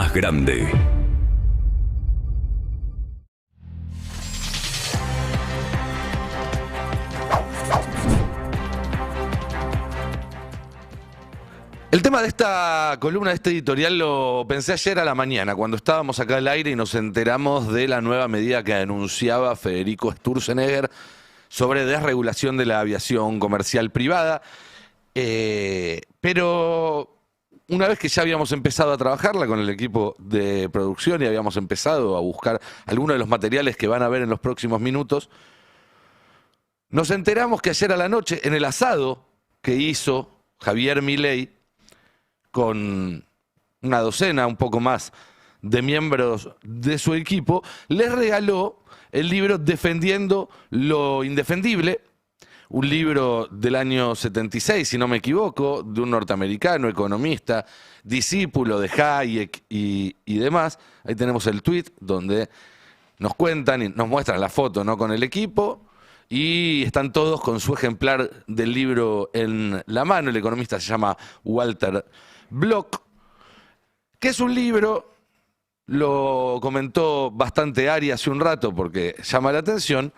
más grande. El tema de esta columna, de este editorial, lo pensé ayer a la mañana, cuando estábamos acá al aire y nos enteramos de la nueva medida que anunciaba Federico Sturzenegger sobre desregulación de la aviación comercial privada. Pero una vez que ya habíamos empezado a trabajarla con el equipo de producción y habíamos empezado a buscar algunos de los materiales que van a ver en los próximos minutos, nos enteramos que ayer a la noche, en el asado que hizo Javier Milei, con una docena, un poco más, de miembros de su equipo, les regaló el libro Defendiendo lo Indefendible, un libro del año 76, si no me equivoco, de un norteamericano, economista, discípulo de Hayek y demás. Ahí tenemos el tweet donde nos cuentan y nos muestran la foto, ¿no?, con el equipo, y están todos con su ejemplar del libro en la mano. El economista se llama Walter Block, que es un libro, lo comentó bastante Ari hace un rato porque llama la atención,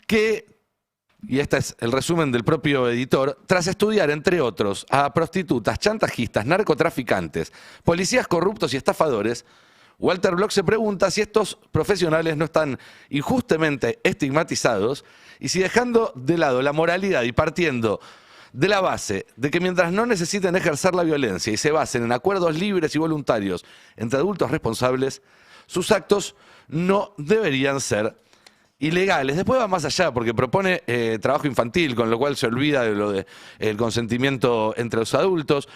que, y este es el resumen del propio editor, tras estudiar, entre otros, a prostitutas, chantajistas, narcotraficantes, policías corruptos y estafadores, Walter Block se pregunta si estos profesionales no están injustamente estigmatizados y si, dejando de lado la moralidad y partiendo de la base de que mientras no necesiten ejercer la violencia y se basen en acuerdos libres y voluntarios entre adultos responsables, sus actos no deberían ser ilegales. Después va más allá porque propone trabajo infantil, con lo cual se olvida de lo del consentimiento entre los adultos.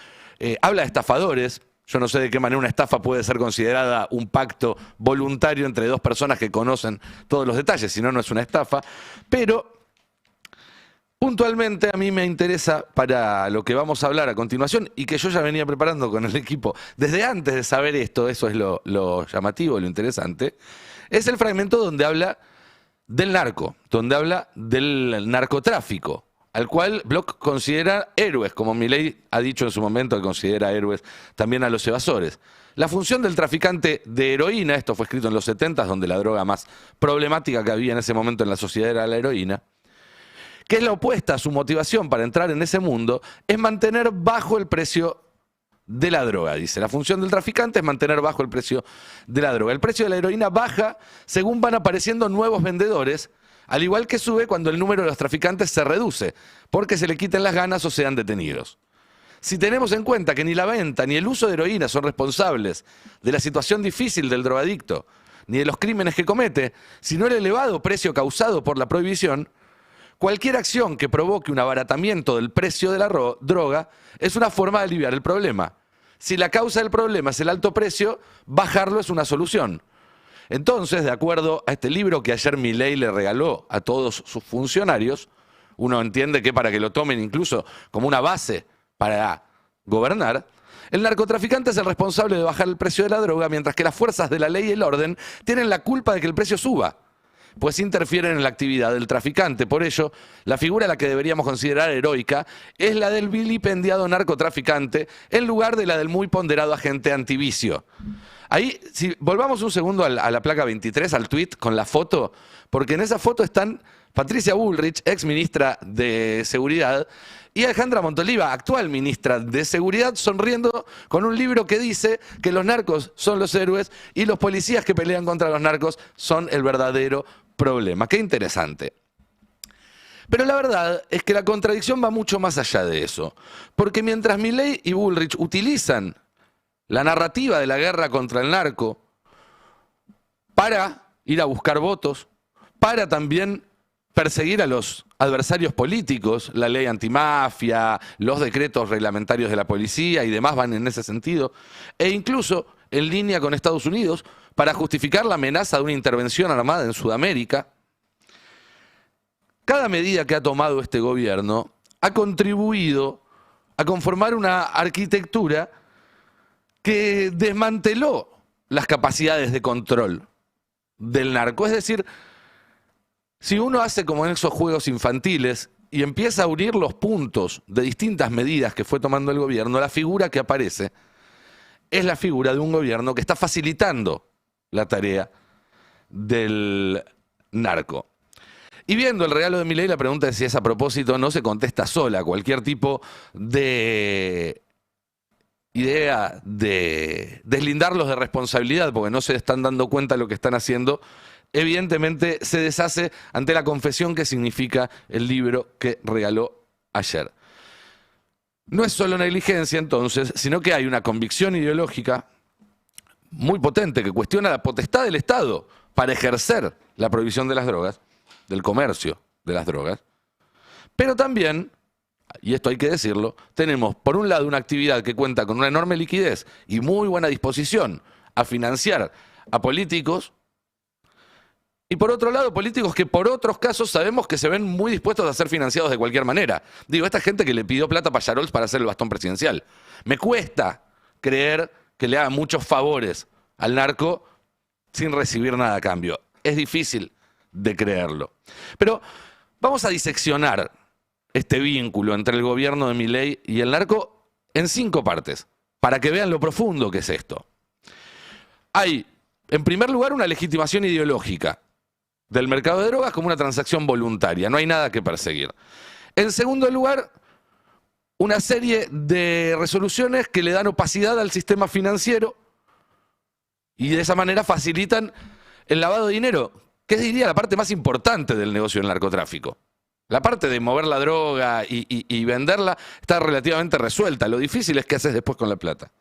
Habla de estafadores. Yo no sé de qué manera una estafa puede ser considerada un pacto voluntario entre dos personas que conocen todos los detalles, si no, no es una estafa. Pero puntualmente a mí me interesa, para lo que vamos a hablar a continuación, y que yo ya venía preparando con el equipo desde antes de saber esto, eso es lo llamativo, lo interesante, es el fragmento donde habla del narco, donde habla del narcotráfico, al cual Block considera héroes, como Milei ha dicho en su momento que considera héroes también a los evasores. La función del traficante de heroína, esto fue escrito en los 70s, donde la droga más problemática que había en ese momento en la sociedad era la heroína, que es la opuesta a su motivación para entrar en ese mundo, es mantener bajo el precio de la droga, dice. La función del traficante es mantener bajo el precio de la droga. El precio de la heroína baja según van apareciendo nuevos vendedores, al igual que sube cuando el número de los traficantes se reduce, porque se le quiten las ganas o sean detenidos. Si tenemos en cuenta que ni la venta ni el uso de heroína son responsables de la situación difícil del drogadicto, ni de los crímenes que comete, sino el elevado precio causado por la prohibición, cualquier acción que provoque un abaratamiento del precio de la droga es una forma de aliviar el problema. Si la causa del problema es el alto precio, bajarlo es una solución. Entonces, de acuerdo a este libro que ayer Milei le regaló a todos sus funcionarios, uno entiende que para que lo tomen incluso como una base para gobernar, el narcotraficante es el responsable de bajar el precio de la droga, mientras que las fuerzas de la ley y el orden tienen la culpa de que el precio suba, pues interfieren en la actividad del traficante. Por ello, la figura a la que deberíamos considerar heroica es la del vilipendiado narcotraficante en lugar de la del muy ponderado agente antivicio. Ahí, si volvamos un segundo a la placa 23, al tuit con la foto, porque en esa foto están Patricia Bullrich, ex ministra de Seguridad, y Alejandra Montoliva, actual ministra de Seguridad, sonriendo con un libro que dice que los narcos son los héroes y los policías que pelean contra los narcos son el verdadero problema. Qué interesante. Pero la verdad es que la contradicción va mucho más allá de eso, porque mientras Milei y Bullrich utilizan la narrativa de la guerra contra el narco para ir a buscar votos, para también perseguir a los adversarios políticos, la ley antimafia, los decretos reglamentarios de la policía y demás van en ese sentido, e incluso en línea con Estados Unidos para justificar la amenaza de una intervención armada en Sudamérica. Cada medida que ha tomado este gobierno ha contribuido a conformar una arquitectura que desmanteló las capacidades de control del narco. Es decir, si uno hace como en esos juegos infantiles y empieza a unir los puntos de distintas medidas que fue tomando el gobierno, la figura que aparece es la figura de un gobierno que está facilitando la tarea del narco. Y viendo el regalo de Milei, la pregunta es si es a propósito, no se contesta sola. Cualquier tipo de idea de deslindarlos de responsabilidad, porque no se están dando cuenta de lo que están haciendo, evidentemente se deshace ante la confesión que significa el libro que regaló ayer. No es solo negligencia entonces, sino que hay una convicción ideológica muy potente que cuestiona la potestad del Estado para ejercer la prohibición de las drogas, del comercio de las drogas, pero también, y esto hay que decirlo, tenemos por un lado una actividad que cuenta con una enorme liquidez y muy buena disposición a financiar a políticos, y por otro lado políticos que por otros casos sabemos que se ven muy dispuestos a ser financiados de cualquier manera. Digo, esta gente que le pidió plata a Payarols para hacer el bastón presidencial. Me cuesta creer que le haga muchos favores al narco sin recibir nada a cambio. Es difícil de creerlo. Pero vamos a diseccionar este vínculo entre el gobierno de Milei y el narco en 5 partes, para que vean lo profundo que es esto. Hay, en primer lugar, una legitimación ideológica del mercado de drogas como una transacción voluntaria, no hay nada que perseguir. En segundo lugar, una serie de resoluciones que le dan opacidad al sistema financiero y de esa manera facilitan el lavado de dinero, que es, diría, la parte más importante del negocio del narcotráfico. La parte de mover la droga y venderla está relativamente resuelta. Lo difícil es qué haces después con la plata.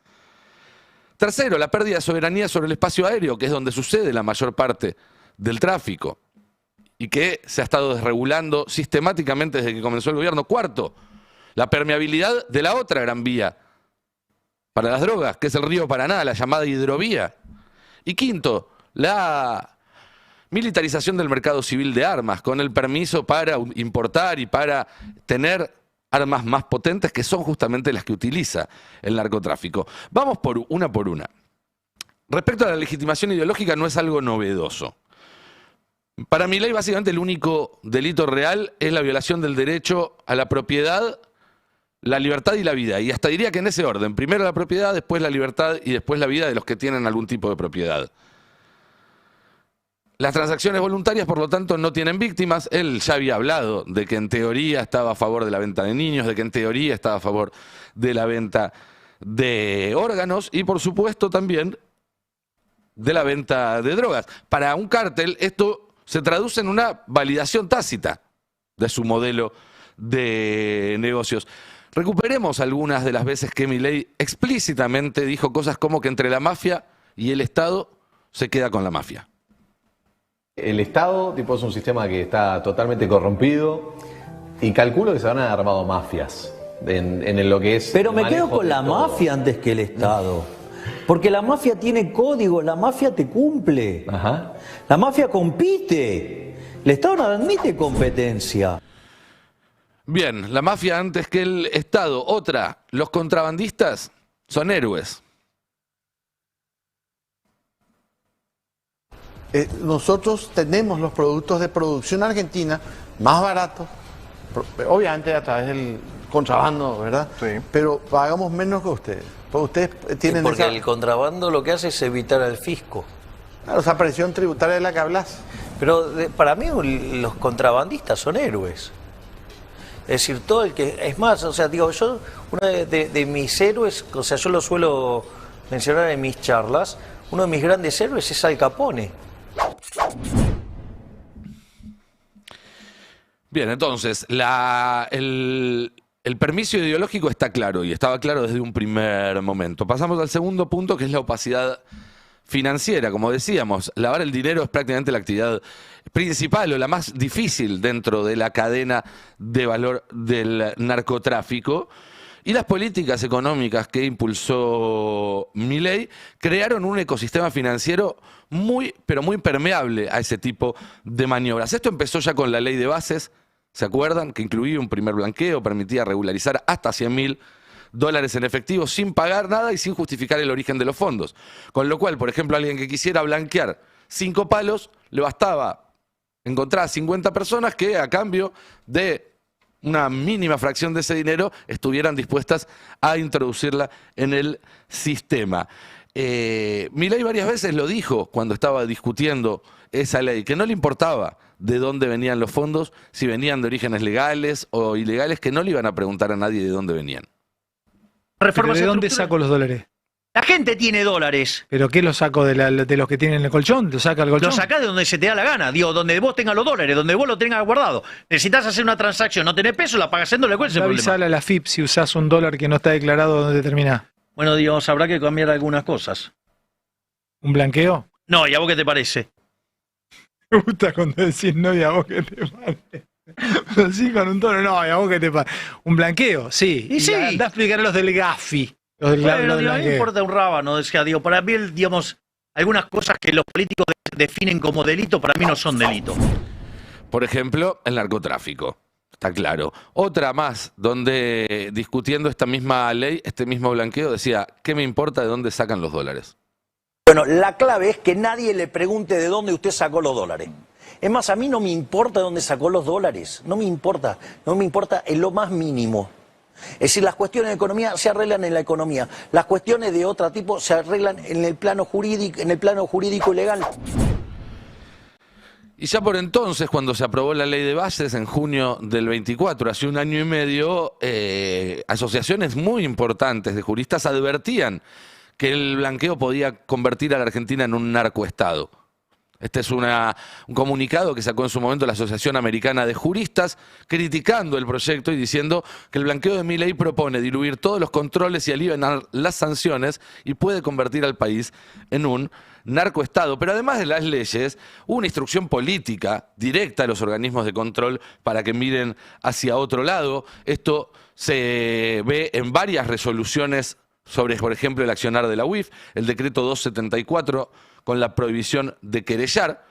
Tercero, la pérdida de soberanía sobre el espacio aéreo, que es donde sucede la mayor parte del tráfico y que se ha estado desregulando sistemáticamente desde que comenzó el gobierno. Cuarto, la permeabilidad de la otra gran vía para las drogas, que es el río Paraná, la llamada hidrovía. Y quinto, la militarización del mercado civil de armas, con el permiso para importar y para tener armas más potentes, que son justamente las que utiliza el narcotráfico. Vamos por una. Respecto a la legitimación ideológica, no es algo novedoso. Para Milei, básicamente, el único delito real es la violación del derecho a la propiedad, la libertad y la vida. Y hasta diría que en ese orden. Primero la propiedad, después la libertad y después la vida de los que tienen algún tipo de propiedad. Las transacciones voluntarias, por lo tanto, no tienen víctimas. Él ya había hablado de que en teoría estaba a favor de la venta de niños, de que en teoría estaba a favor de la venta de órganos y, por supuesto, también de la venta de drogas. Para un cártel, esto se traduce en una validación tácita de su modelo de negocios. Recuperemos algunas de las veces que Milei explícitamente dijo cosas como que entre la mafia y el Estado se queda con la mafia. El Estado es un sistema que está totalmente corrompido y calculo que se van a haber armado mafias en lo que es. Pero me quedo con la mafia antes que el Estado. Porque la mafia tiene código, la mafia te cumple. Ajá. La mafia compite. El Estado no admite competencia. Bien, la mafia antes que el Estado. Otra, los contrabandistas son héroes. Nosotros tenemos los productos de producción argentina más baratos, obviamente a través del contrabando, ¿verdad? Sí. Pero pagamos menos que ustedes. Porque ustedes tienen Porque el contrabando lo que hace es evitar al fisco. claro, esa presión tributaria de la que hablas. Pero para mí los contrabandistas son héroes. Es decir, todo el que... Es más, o sea, digo, yo, uno de mis héroes, o sea, yo lo suelo mencionar en mis charlas, uno de mis grandes héroes es Al Capone. Bien, entonces, el permiso ideológico está claro y estaba claro desde un primer momento. Pasamos al segundo punto, que es la opacidad financiera. Como decíamos, lavar el dinero es prácticamente la actividad principal o la más difícil dentro de la cadena de valor del narcotráfico. Y las políticas económicas que impulsó Milei crearon un ecosistema financiero muy, pero muy permeable a ese tipo de maniobras. Esto empezó ya con la ley de bases, ¿se acuerdan? Que incluía un primer blanqueo, permitía regularizar hasta $100.000 en efectivo sin pagar nada y sin justificar el origen de los fondos. Con lo cual, por ejemplo, alguien que quisiera blanquear 5 palos, le bastaba encontrar 50 personas que a cambio de una mínima fracción de ese dinero, estuvieran dispuestas a introducirla en el sistema. Milei varias veces lo dijo cuando estaba discutiendo esa ley, que no le importaba de dónde venían los fondos, si venían de orígenes legales o ilegales, que no le iban a preguntar a nadie de dónde venían. ¿Pero de dónde saco los dólares? La gente tiene dólares. ¿Pero qué los saco de los que tienen el colchón? ¿Lo saca el colchón? Lo sacás de donde se te da la gana. Digo, donde vos tengas los dólares, donde vos lo tengas guardado. Necesitas hacer una transacción, no tenés peso, la pagás en dólares. ¿Cuál es el problema? Avisale a la FIP si usás un dólar que no está declarado donde termina. Bueno, digamos, habrá que cambiar algunas cosas. ¿Un blanqueo? No, ¿y a vos qué te parece? Me gusta cuando decís no, ¿y a vos qué te parece? Sí, con un tono, no, ¿y a vos qué te parece? ¿Un blanqueo? Sí. Y sí. Andá a explicar a los del GAFI. Bueno, digo, a mí me importa un rábano. Decía, digo, para mí, digamos, algunas cosas que los políticos definen como delito, para mí no son delito. Por ejemplo, el narcotráfico. Está claro. Otra más, donde discutiendo esta misma ley, este mismo blanqueo, decía, ¿qué me importa de dónde sacan los dólares? Bueno, la clave es que nadie le pregunte de dónde usted sacó los dólares. Es más, a mí no me importa de dónde sacó los dólares. No me importa en lo más mínimo. Es decir, las cuestiones de economía se arreglan en la economía. Las cuestiones de otro tipo se arreglan en el plano jurídico y legal. Y ya por entonces, cuando se aprobó la ley de bases en junio del 24, hace un año y medio, asociaciones muy importantes de juristas advertían que el blanqueo podía convertir a la Argentina en un narcoestado. Este es un comunicado que sacó en su momento la Asociación Americana de Juristas, criticando el proyecto y diciendo que el blanqueo de Milei propone diluir todos los controles y aliviar las sanciones y puede convertir al país en un narcoestado. Pero además de las leyes, hubo una instrucción política directa a los organismos de control para que miren hacia otro lado. Esto se ve en varias resoluciones sobre, por ejemplo, el accionar de la UIF, el decreto 274 con la prohibición de querellar.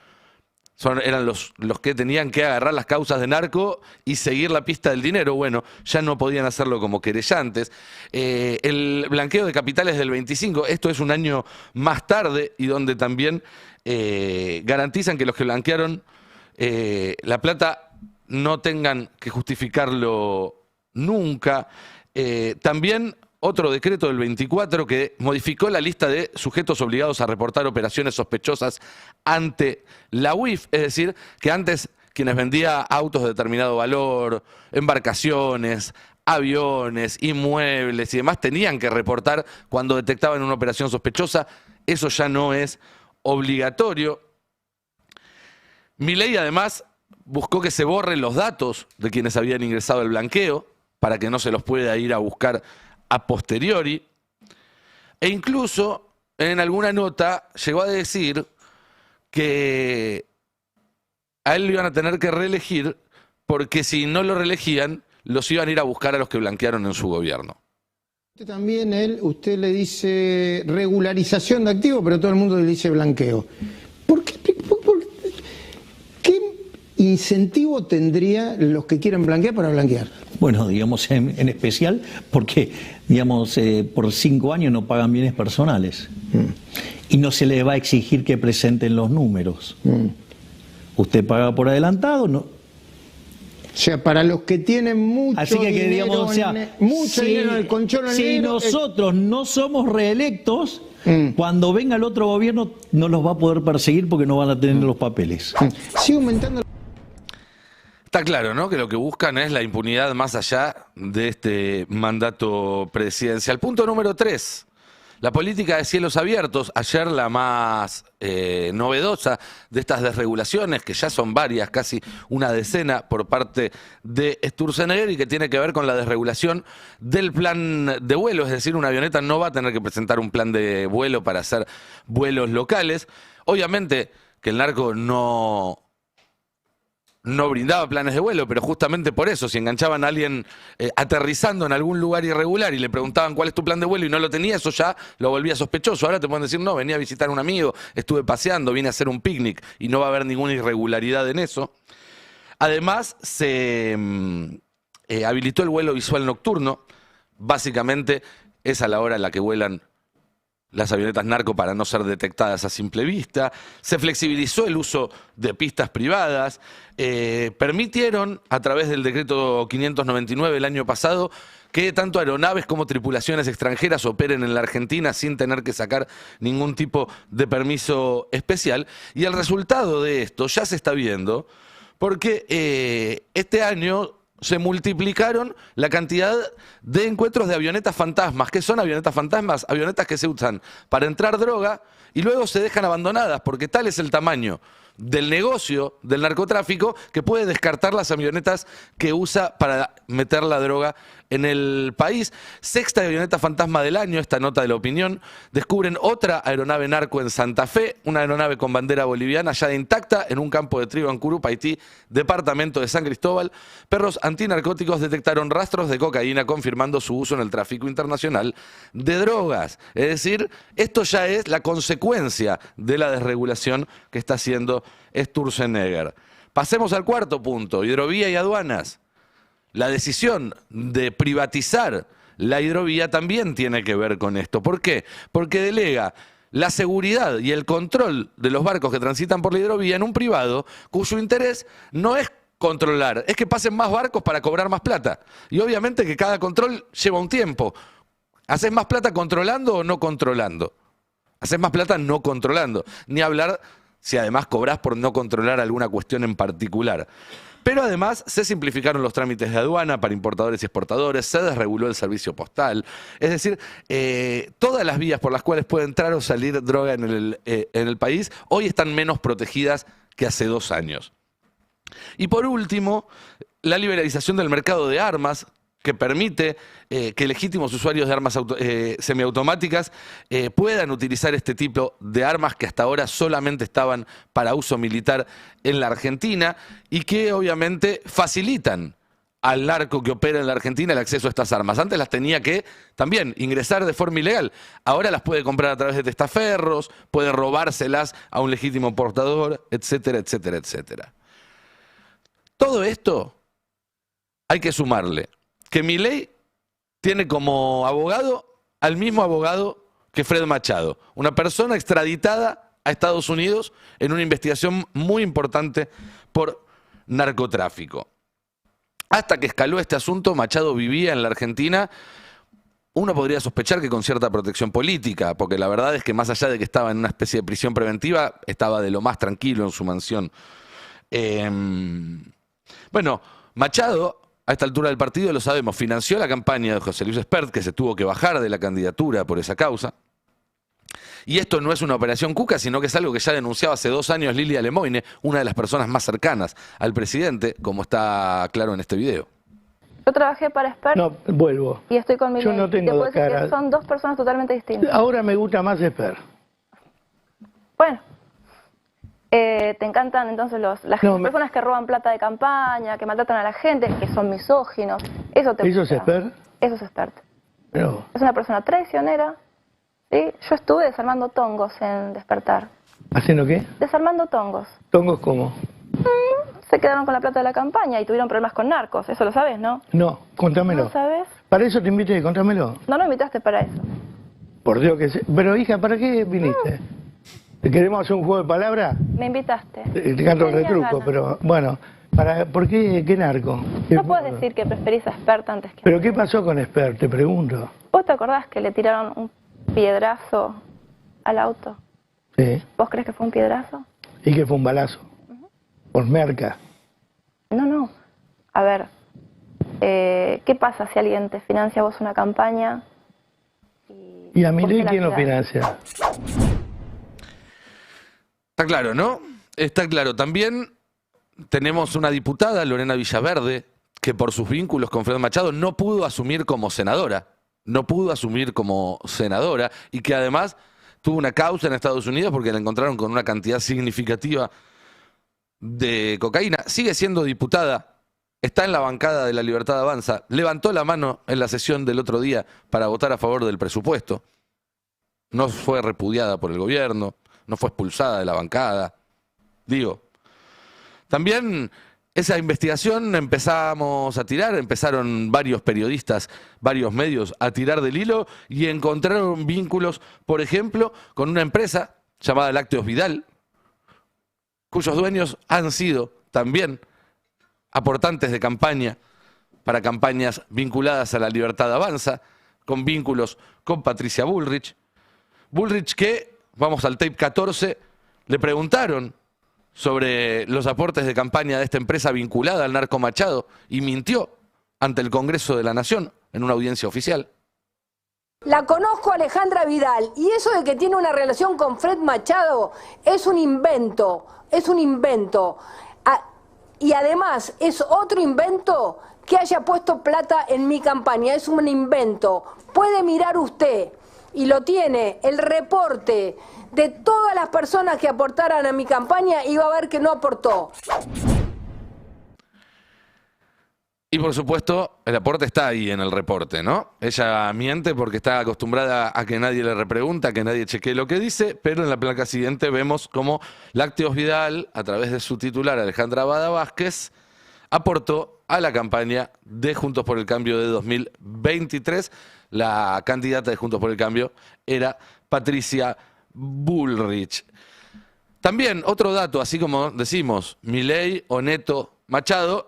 Eran los que tenían que agarrar las causas de narco y seguir la pista del dinero. Bueno, ya no podían hacerlo como querellantes. El blanqueo de capitales del 25, esto es un año más tarde y donde también garantizan que los que blanquearon la plata no tengan que justificarlo nunca. También otro decreto del 24 que modificó la lista de sujetos obligados a reportar operaciones sospechosas ante la UIF, es decir, que antes quienes vendían autos de determinado valor, embarcaciones, aviones, inmuebles y demás tenían que reportar cuando detectaban una operación sospechosa. Eso ya no es obligatorio. Milei además buscó que se borren los datos de quienes habían ingresado al blanqueo para que no se los pueda ir a buscar a posteriori, e incluso en alguna nota llegó a decir que a él lo iban a tener que reelegir porque si no lo reelegían, los iban a ir a buscar a los que blanquearon en su gobierno. También usted le dice regularización de activos, pero todo el mundo le dice blanqueo. ¿Qué incentivo tendría los que quieren blanquear para blanquear? Bueno, digamos en especial porque, digamos, por 5 años no pagan bienes personales y no se les va a exigir que presenten los números. Usted paga por adelantado, ¿no? O sea, para los que tienen mucho Así que, dinero, digamos, o sea, dinero en el colchón si negro, nosotros no somos reelectos, cuando venga el otro gobierno no los va a poder perseguir porque no van a tener los papeles. Sigue aumentando. Está claro, ¿no?, que lo que buscan es la impunidad más allá de este mandato presidencial. Punto número 3. La política de cielos abiertos. Ayer la más novedosa de estas desregulaciones, que ya son varias, casi una decena por parte de Sturzenegger, y que tiene que ver con la desregulación del plan de vuelo. Es decir, una avioneta no va a tener que presentar un plan de vuelo para hacer vuelos locales. Obviamente que el narco no brindaba planes de vuelo, pero justamente por eso, si enganchaban a alguien aterrizando en algún lugar irregular y le preguntaban cuál es tu plan de vuelo y no lo tenía, eso ya lo volvía sospechoso. Ahora te pueden decir, no, venía a visitar a un amigo, estuve paseando, vine a hacer un picnic, y no va a haber ninguna irregularidad en eso. Además, se habilitó el vuelo visual nocturno. Básicamente es a la hora en la que vuelan las avionetas narco para no ser detectadas a simple vista, se flexibilizó el uso de pistas privadas, permitieron a través del decreto 599 el año pasado que tanto aeronaves como tripulaciones extranjeras operen en la Argentina sin tener que sacar ningún tipo de permiso especial. Y el resultado de esto ya se está viendo porque este año se multiplicaron la cantidad de encuentros de avionetas fantasmas. ¿Qué son avionetas fantasmas? Avionetas que se usan para entrar droga y luego se dejan abandonadas porque tal es el tamaño del negocio del narcotráfico que puede descartar las avionetas que usa para meter la droga en el país. Sexta avioneta fantasma del año, esta nota de La Opinión. Descubren otra aeronave narco en Santa Fe, una aeronave con bandera boliviana ya intacta en un campo de trigo en Curupa, Haití, departamento de San Cristóbal. Perros antinarcóticos detectaron rastros de cocaína confirmando su uso en el tráfico internacional de drogas. Es decir, esto ya es la consecuencia de la desregulación que está haciendo Sturzenegger. Pasemos al cuarto punto, hidrovía y aduanas. La decisión de privatizar la hidrovía también tiene que ver con esto. ¿Por qué? Porque delega la seguridad y el control de los barcos que transitan por la hidrovía en un privado cuyo interés no es controlar, es que pasen más barcos para cobrar más plata. Y obviamente que cada control lleva un tiempo. ¿Haces más plata controlando o no controlando? Haces más plata no controlando. Ni hablar si además cobrás por no controlar alguna cuestión en particular. Pero además se simplificaron los trámites de aduana para importadores y exportadores, se desreguló el servicio postal. Es decir, todas las vías por las cuales puede entrar o salir droga en el país hoy están menos protegidas que hace 2 años. Y por último, la liberalización del mercado de armas, que permite que legítimos usuarios de armas semiautomáticas puedan utilizar este tipo de armas que hasta ahora solamente estaban para uso militar en la Argentina y que obviamente facilitan al narco que opera en la Argentina el acceso a estas armas. Antes las tenía que también ingresar de forma ilegal. Ahora las puede comprar a través de testaferros, puede robárselas a un legítimo portador, etcétera, etcétera, etcétera. Todo esto hay que sumarle que Milei tiene como abogado al mismo abogado que Fred Machado, una persona extraditada a Estados Unidos en una investigación muy importante por narcotráfico. Hasta que escaló este asunto, Machado vivía en la Argentina. Uno podría sospechar que con cierta protección política, porque la verdad es que más allá de que estaba en una especie de prisión preventiva, estaba de lo más tranquilo en su mansión. Bueno, Machado, a esta altura del partido, lo sabemos, financió la campaña de José Luis Espert, que se tuvo que bajar de la candidatura por esa causa. Y esto no es una operación Cuca, sino que es algo que ya denunciaba hace 2 años Lilia Lemoine, una de las personas más cercanas al presidente, como está claro en este video. Yo trabajé para Espert. No, vuelvo. Y estoy con Yo no tengo dos caras. Son 2 personas totalmente distintas. Ahora me gusta más Espert. Bueno. Te encantan entonces las personas que roban plata de campaña, que maltratan a la gente, que son misóginos. Eso te gusta. ¿Eso es Espert? Eso es Espert. No. Es una persona traicionera. ¿Sí? Yo estuve desarmando tongos en Despertar. ¿Haciendo qué? Desarmando tongos. ¿Tongos cómo? Se quedaron con la plata de la campaña y tuvieron problemas con narcos. Eso lo sabes, ¿no? No, contámelo. ¿No sabes? ¿Para eso te invité? Contámelo. No me invitaste para eso. Por Dios que sé. Pero hija, ¿para qué viniste? ¿Queremos hacer un juego de palabras? Me invitaste. Te canto el retruco, ganas. pero bueno. ¿Por qué? ¿Qué narco? No puedes decir que preferís a Espert antes que... ¿Pero qué pasó con Espert? Te pregunto. ¿Vos te acordás que le tiraron un piedrazo al auto? Sí. ¿Vos crees que fue un piedrazo? Y que fue un balazo. Por merca. No. A ver, ¿qué pasa si alguien te financia a vos una campaña? ¿Y a Milei quién lo financia? Está claro, ¿no? Está claro. También tenemos una diputada, Lorena Villaverde, que por sus vínculos con Fred Machado no pudo asumir como senadora. No pudo asumir como senadora y que además tuvo una causa en Estados Unidos porque la encontraron con una cantidad significativa de cocaína. Sigue siendo diputada, está en la bancada de La Libertad Avanza, levantó la mano en la sesión del otro día para votar a favor del presupuesto. No fue repudiada por el gobierno, no fue expulsada de la bancada. Digo, también esa investigación empezaron varios periodistas, varios medios a tirar del hilo y encontraron vínculos, por ejemplo, con una empresa llamada Lácteos Vidal, cuyos dueños han sido también aportantes de campaña para campañas vinculadas a La Libertad Avanza, con vínculos con Patricia Bullrich. Bullrich que, vamos al tape 14, le preguntaron sobre los aportes de campaña de esta empresa vinculada al narco Machado y mintió ante el Congreso de la Nación en una audiencia oficial. La conozco a Alejandra Vidal y eso de que tiene una relación con Fred Machado es un invento, y además es otro invento que haya puesto plata en mi campaña, es un invento. Puede mirar usted, y lo tiene, el reporte de todas las personas que aportaran a mi campaña y va a ver que no aportó. Y por supuesto, el aporte está ahí en el reporte, ¿no? Ella miente porque está acostumbrada a que nadie le repregunta, a que nadie chequee lo que dice, pero en la placa siguiente vemos cómo Lácteos Vidal, a través de su titular Alejandra Bada Vázquez, aportó a la campaña de Juntos por el Cambio de 2023. La candidata de Juntos por el Cambio era Patricia Bullrich. También otro dato, así como decimos Milei, Oneto, Machado,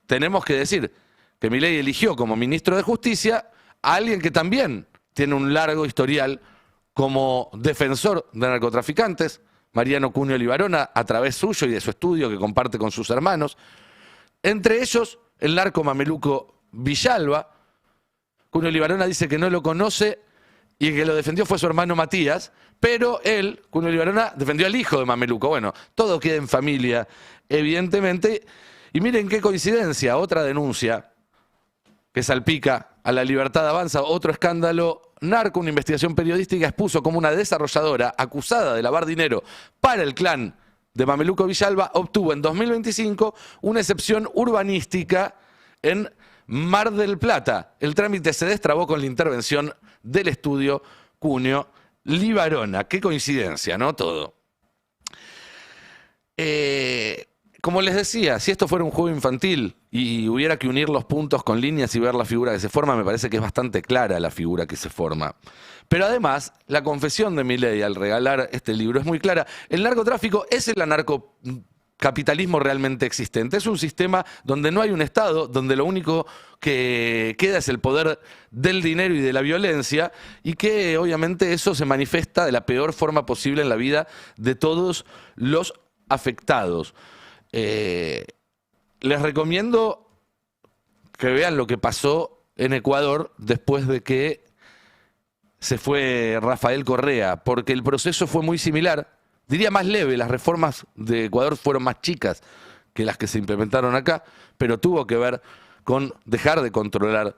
tenemos que decir que Milei eligió como ministro de Justicia a alguien que también tiene un largo historial como defensor de narcotraficantes, Mariano Cunio Libarona, a través suyo y de su estudio que comparte con sus hermanos. Entre ellos, el narco mameluco Villalba. Cunio Libarona dice que no lo conoce y el que lo defendió fue su hermano Matías, pero él, Cunio Libarona, defendió al hijo de mameluco. Bueno, todo queda en familia, evidentemente. Y miren qué coincidencia, otra denuncia que salpica a La Libertad Avanza, otro escándalo narco, una investigación periodística expuso como una desarrolladora acusada de lavar dinero para el clan de Mameluco Villalba obtuvo en 2025 una excepción urbanística en Mar del Plata. El trámite se destrabó con la intervención del estudio Cunio Libarona. Qué coincidencia, ¿no? Todo. Como les decía, si esto fuera un juego infantil y hubiera que unir los puntos con líneas y ver la figura que se forma, me parece que es bastante clara la figura que se forma. Pero además, la confesión de Milei al regalar este libro es muy clara. El narcotráfico es el anarcocapitalismo realmente existente. Es un sistema donde no hay un Estado, donde lo único que queda es el poder del dinero y de la violencia, y que obviamente eso se manifiesta de la peor forma posible en la vida de todos los afectados. Les recomiendo que vean lo que pasó en Ecuador después de que se fue Rafael Correa, porque el proceso fue muy similar, diría más leve. Las reformas de Ecuador fueron más chicas que las que se implementaron acá, pero tuvo que ver con dejar de controlar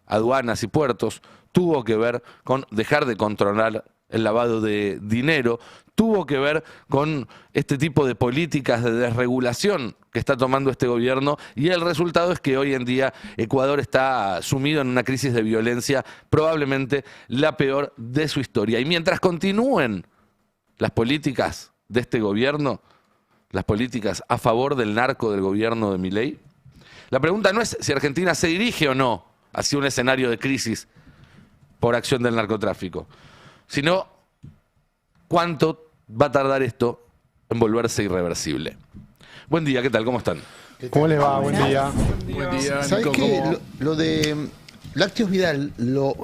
aduanas y puertos, tuvo que ver con dejar de controlar el lavado de dinero, tuvo que ver con este tipo de políticas de desregulación que está tomando este gobierno, y el resultado es que hoy en día Ecuador está sumido en una crisis de violencia probablemente la peor de su historia. Y mientras continúen las políticas de este gobierno, las políticas a favor del narco del gobierno de Milei, la pregunta no es si Argentina se dirige o no hacia un escenario de crisis por acción del narcotráfico, sino cuánto va a tardar esto en volverse irreversible. Buen día, ¿qué tal? ¿Cómo están? ¿Cómo les va? Buen día. ¿Sabes qué? Lo de Lácteos Vidal lo